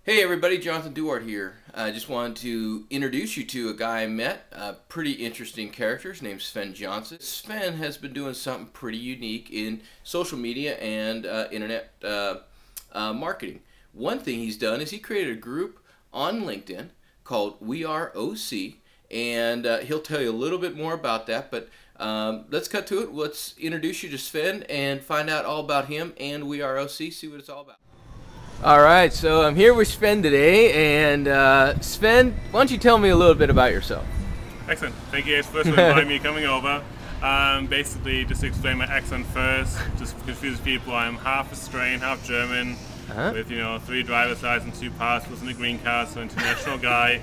Hey everybody, Jonathan Duart here. I just wanted to introduce you to a guy I met, a pretty interesting character. His name's Sven Johnston. Sven has been doing something pretty unique in social media and internet marketing. One thing he's done is he created a group on LinkedIn called We Are OC, and he'll tell you a little bit more about that, but let's cut to it. Let's introduce you to Sven and find out all about him and We Are OC, see what it's all about. All right, so I'm here with Sven today, and Sven, why don't you tell me a little bit about yourself? Excellent. Thank you guys first for inviting me coming over. Basically, just to explain my accent first, just to confuse people, I'm half Australian, half German, with 3 driver's licenses, 2 passports, and a green card, so international guy.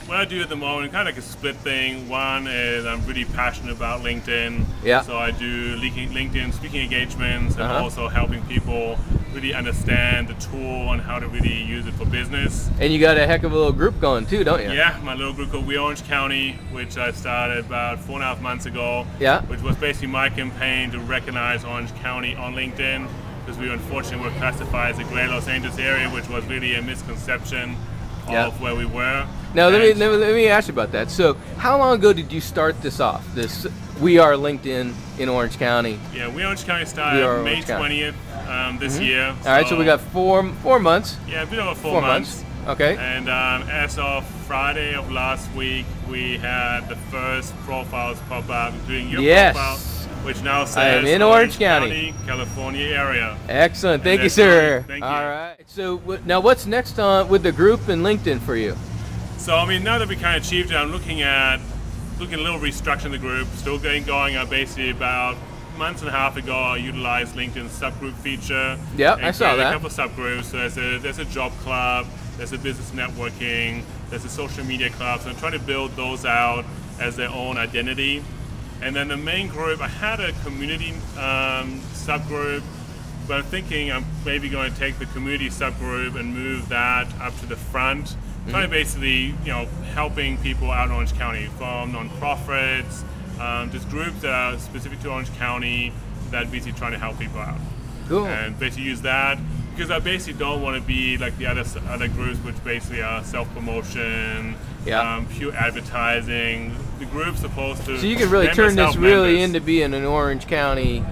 What I do at the moment, kind of like a split thing. One is I'm really passionate about LinkedIn, so I do LinkedIn speaking engagements and also helping people really understand the tool and how to really use it for business. And you got a heck of a little group going too, don't you? Yeah, my little group called We Orange County, which I started about 4.5 months ago, which was basically my campaign to recognize Orange County on LinkedIn, because we unfortunately were classified as a Greater Los Angeles area, which was really a misconception of where we were. Now let me ask you about that. So how long ago did you start this off, this We Are LinkedIn in Orange County? Yeah, We Orange County started May 20th this year. All right, so we got four months. Yeah, a bit over 4 months. Okay. And as of Friday of last week, we had the first profiles pop up, including your profile, which now says I am in Orange County, California area. Excellent. Thank you, sir. Thank you. All right. So now what's next on with the group and LinkedIn for you? So I mean, now that we kind of achieved it, I'm looking a little restructuring the group. Still getting going. Basically about months and a half ago, I utilized LinkedIn's subgroup feature. Yeah, I saw that. A couple of subgroups. So there's a job club, there's a business networking, there's a social media club. So I'm trying to build those out as their own identity. And then the main group, I had a community subgroup, but I'm thinking I'm maybe going to take the community subgroup and move that up to the front. Trying to basically, helping people out in Orange County, from nonprofits, just groups that are specific to Orange County that basically trying to help people out. Cool. And basically use that, because I basically don't want to be like the other groups, which basically are self-promotion, pure advertising. The group's supposed to. So you can really turn this really into being an Orange County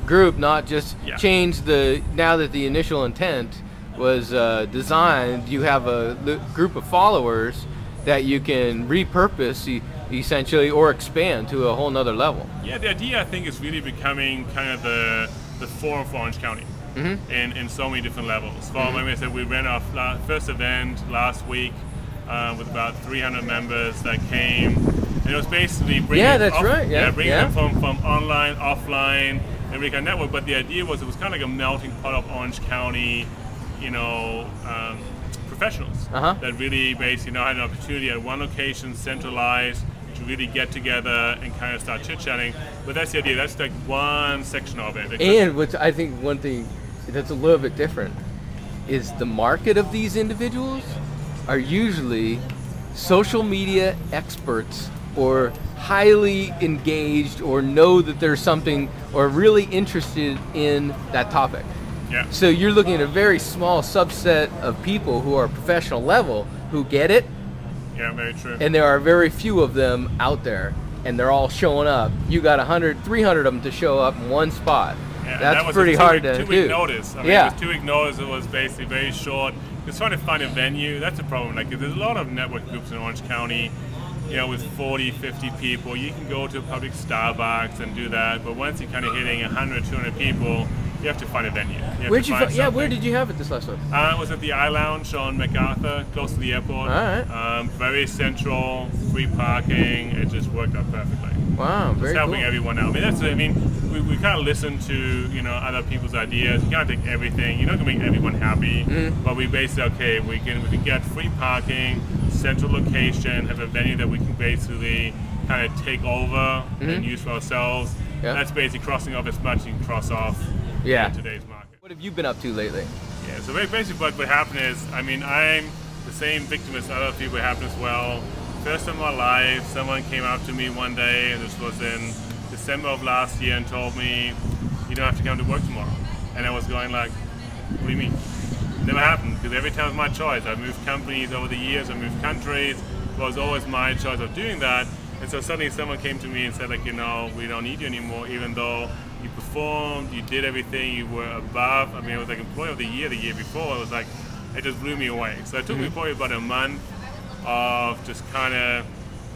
group, not just change now that the initial intent was designed, you have a group of followers that you can repurpose essentially or expand to a whole nother level. Yeah, the idea I think is really becoming kind of the forum for Orange County in so many different levels. Like I said, we ran our first event last week with about 300 members that came, and it was basically bringing them from online, offline, and we can network. But the idea was it was kind of like a melting pot of Orange County, professionals that really basically now had an opportunity at one location, centralized, to really get together and kind of start chit-chatting. But that's the idea. That's like one section of it. And which I think one thing that's a little bit different is the market of these individuals are usually social media experts or highly engaged or know that there's something or really interested in that topic. Yeah. So you're looking at a very small subset of people who are professional level who get it. Yeah, very true. And there are very few of them out there, and they're all showing up. You got 100, 300 of them to show up in one spot. Yeah, that's pretty hard to do. 2 week notice. I mean, it was 2 week notice. It was basically very short. Just trying to find a venue. That's a problem. Like, there's a lot of network groups in Orange County. With 40, 50 people, you can go to a public Starbucks and do that. But once you're kind of hitting 100, 200 people, you have to find a venue. Where did you have it this last one? It was at the iLounge on MacArthur, close to the airport. All right. Very central, free parking. It just worked out perfectly. Wow, very cool. Helping everyone out. We kind of listen to other people's ideas. You can't take everything. You're not gonna make everyone happy. But we basically we can get free parking, central location, have a venue that we can basically kind of take over and use for ourselves. That's basically crossing off as much as you can cross off in today's market. What have you been up to lately? Yeah, so basically what happened is, I'm the same victim as other people happen as well. First in my life, someone came up to me one day, and this was in December of last year, and told me, you don't have to come to work tomorrow. And I was going like, What do you mean? Never happened, because every time it was my choice. I moved companies over the years, I moved countries. It was always my choice of doing that. And so suddenly someone came to me and said, like, you know, we don't need you anymore, even though you performed, you did everything, you were above. I mean, it was like employee of the year before. It was like, it just blew me away. So it took me probably about a month of just kind of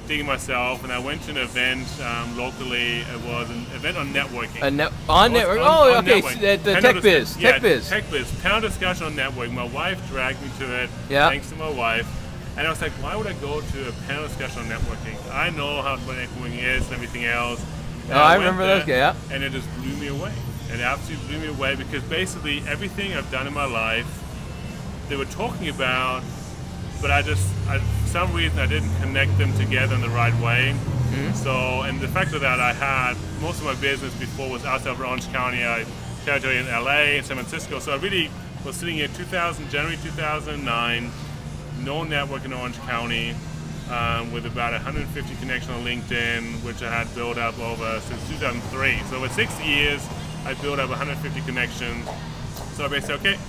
digging myself, and I went to an event locally. It was an event on networking. Network? Oh, okay. The tech biz. Yeah, tech biz. Tech biz. Panel discussion on networking. My wife dragged me to it. Yeah. Thanks to my wife. And I was like, why would I go to a panel discussion on networking? I know how networking is and everything else. And I remember those. Yeah. And it just blew me away. It absolutely blew me away, because basically everything I've done in my life, they were talking about, but for some reason I didn't connect them together in the right way. So, and the fact of that, I had most of my business before was outside of Orange County. I territory in LA and San Francisco. So I really was sitting here January 2009, no network in Orange County, with about 150 connections on LinkedIn, which I had built up over since 2003. So over 6 years, I built up 150 connections. So I basically said, okay,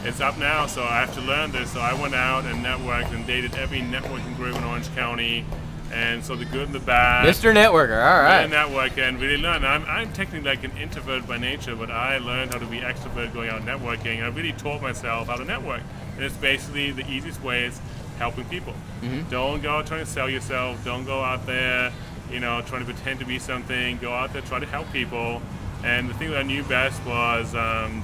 it's up now, so I have to learn this. So I went out and networked and dated every networking group in Orange County, and so the good and the bad. Mr. Networker, all right. Network and really learn. I'm technically like an introvert by nature, but I learned how to be extrovert going out networking. I really taught myself how to network, and it's basically the easiest way is helping people. Don't go out trying to sell yourself. Don't go out there, you know, trying to pretend to be something. Go out there, try to help people. And the thing that I knew best was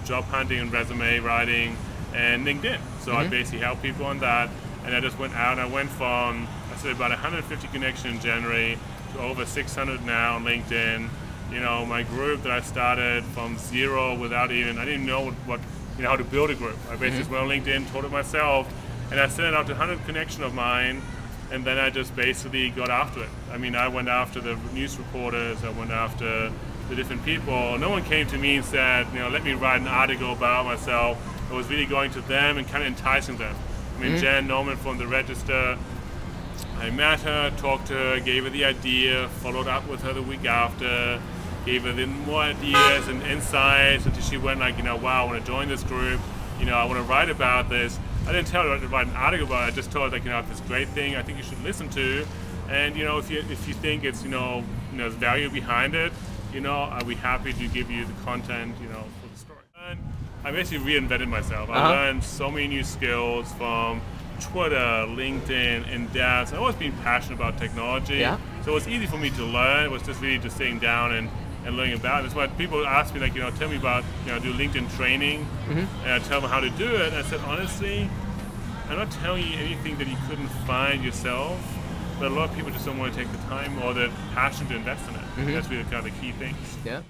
job hunting and resume writing and LinkedIn. So I basically helped people on that, and I just went out and I went from, I said, about 150 connections in January to over 600 now on LinkedIn. You know, my group that I started from zero without even, I didn't know what you know, how to build a group. I basically just went on LinkedIn, taught it myself, and I sent it out to 100 connections of mine, and then I just basically got after it. I mean, I went after the news reporters, I went after the different people. No one came to me and said, you know, let me write an article about myself. I was really going to them and kind of enticing them. I mean, Jan Norman from the Register, I met her, talked to her, gave her the idea, followed up with her the week after, gave her then more ideas and insights until she went like, you know, wow, I want to join this group, you know, I want to write about this. I didn't tell her to write an article about it, I just told her, like, you know, this great thing I think you should listen to, and, you know, if you think it's, you know, there's value behind it, you know, I'll be happy to give you the content, you know, for the story. And I basically reinvented myself. I learned so many new skills from Twitter, LinkedIn, and devs. I've always been passionate about technology, so it was easy for me to learn. It was just really just sitting down and learning about it. That's why people ask me, like, you know, tell me about, you know, do LinkedIn training, and I tell them how to do it. And I said, honestly, I'm not telling you anything that you couldn't find yourself, but a lot of people just don't want to take the time or the passion to invest in it. That's really kind of the key things. Yeah.